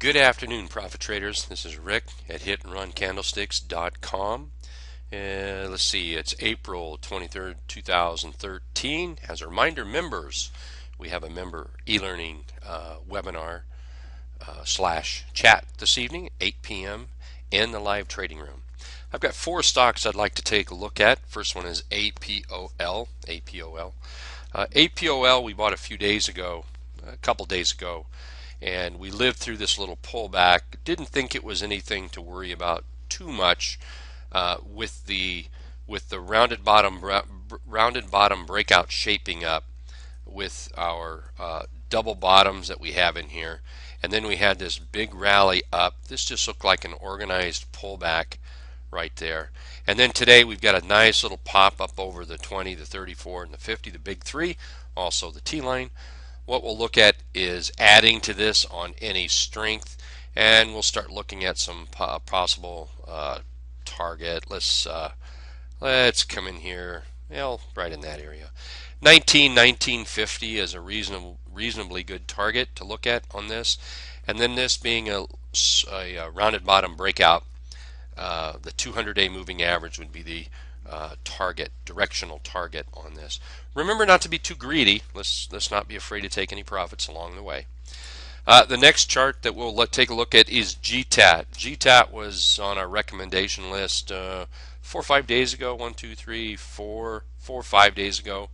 Good afternoon, profit traders. This is Rick at hitandruncandlesticks.com. Let's see, it's April 23rd, 2013. As a reminder, members, we have a member e-learning webinar slash chat this evening at 8 p.m. in the live trading room. I've got four stocks I'd like to take a look at. First one is APOL. APOL we bought a couple days ago, and we lived through this little pullback. Didn't think it was anything to worry about too much with the rounded bottom breakout shaping up with our double bottoms that we have in here, and then we had this big rally up. This just looked like an organized pullback right there. And then today we've got a nice little pop up over the 20, the 34, and the 50, the big three, also the T-line. What we'll look at is adding to this on any strength, and we'll start looking at some possible target. Let's come in here, right in that area. 1950 is a reasonably good target to look at on this, and then this being a rounded bottom breakout, the 200-day moving average would be the directional target on this. Remember not to be too greedy. Let's not be afraid to take any profits along the way. The next chart that we'll take a look at is GTAT. GTAT was on our recommendation list 4 or 5 days ago. 4 or 5 days ago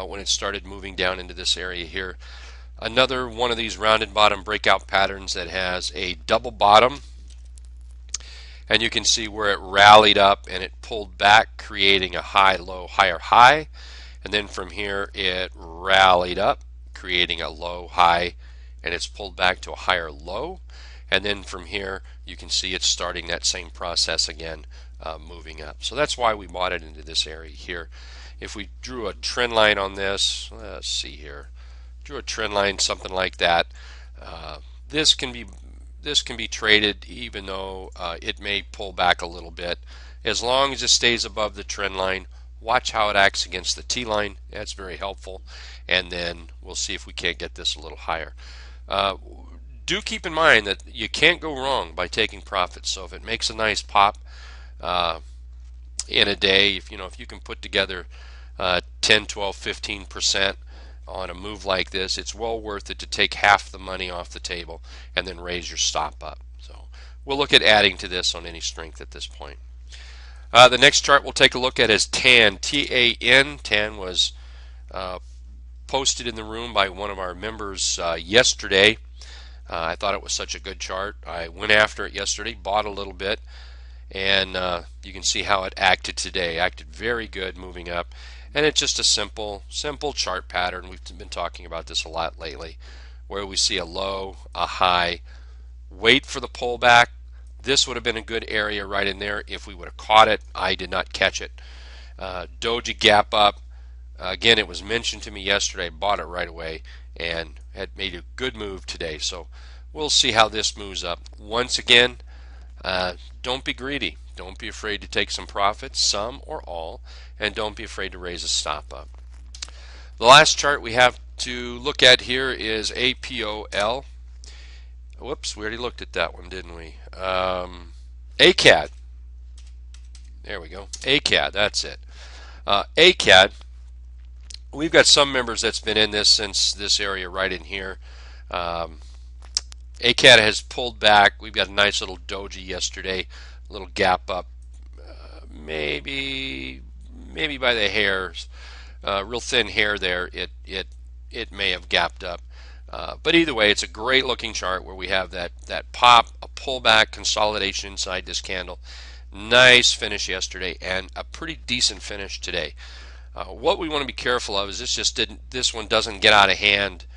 when it started moving down into this area here. Another one of these rounded bottom breakout patterns that has a double bottom. And you can see where it rallied up and it pulled back, creating a high, low, higher high. And then from here it rallied up, creating a low, high, and it's pulled back to a higher low. And then from here you can see it's starting that same process again, moving up. So that's why we bought it into this area here. If we drew a trend line on this, let's see here, drew a trend line, something like that, this can be traded even though it may pull back a little bit. As long as it stays above the trend line, watch how it acts against the T-line. That's very helpful. And then we'll see if we can't get this a little higher. Do keep in mind that you can't go wrong by taking profits. So if it makes a nice pop in a day, if you can put together 10, 12, 15% on a move like this, it's well worth it to take half the money off the table and then raise your stop up. So we'll look at adding to this on any strength at this point. The next chart we'll take a look at is TAN. T-A-N. TAN was posted in the room by one of our members yesterday. I thought it was such a good chart. I went after it yesterday, bought a little bit, and you can see how it acted today. Acted very good, moving up. And it's just a simple chart pattern. We've been talking about this a lot lately, where we see a low, a high, wait for the pullback. This would have been a good area right in there if we would have caught it. I did not catch it. Doji gap up. Again, it was mentioned to me yesterday. I bought it right away and had made a good move today. So we'll see how this moves up. Once again, don't be greedy. Don't be afraid to take some profits, some or all, and don't be afraid to raise a stop up. The last chart we have to look at here is APOL. Whoops, we already looked at that one, didn't we? ACAD. There we go. ACAD, that's it. ACAD, we've got some members that's been in this since this area right in here. ACAD has pulled back. We've got a nice little doji yesterday. Little gap up, maybe by the hairs, real thin hair there. It may have gapped up, but either way, it's a great looking chart where we have that pop, a pullback, consolidation inside this candle. Nice finish yesterday and a pretty decent finish today. What we want to be careful of is this one doesn't get out of hand,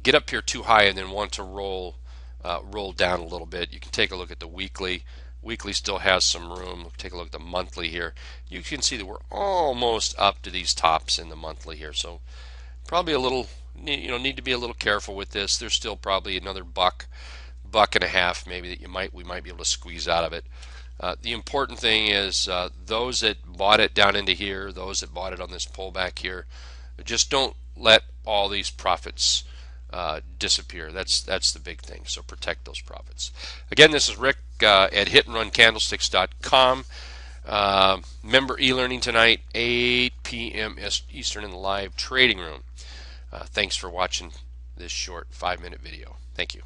get up here too high and then want to roll down a little bit. You can take a look at the weekly. Weekly still has some room. Take a look at the monthly here. You can see that we're almost up to these tops in the monthly here. So probably a little, need to be a little careful with this. There's still probably another buck and a half maybe that we might be able to squeeze out of it. The important thing is those that bought it down into here, those that bought it on this pullback here, just don't let all these profits disappear. That's the big thing. So protect those profits. Again, this is Rick at hitandruncandlesticks.com. Member e-learning tonight, 8 p.m. Eastern in the live trading room. Thanks for watching this short 5-minute video. Thank you.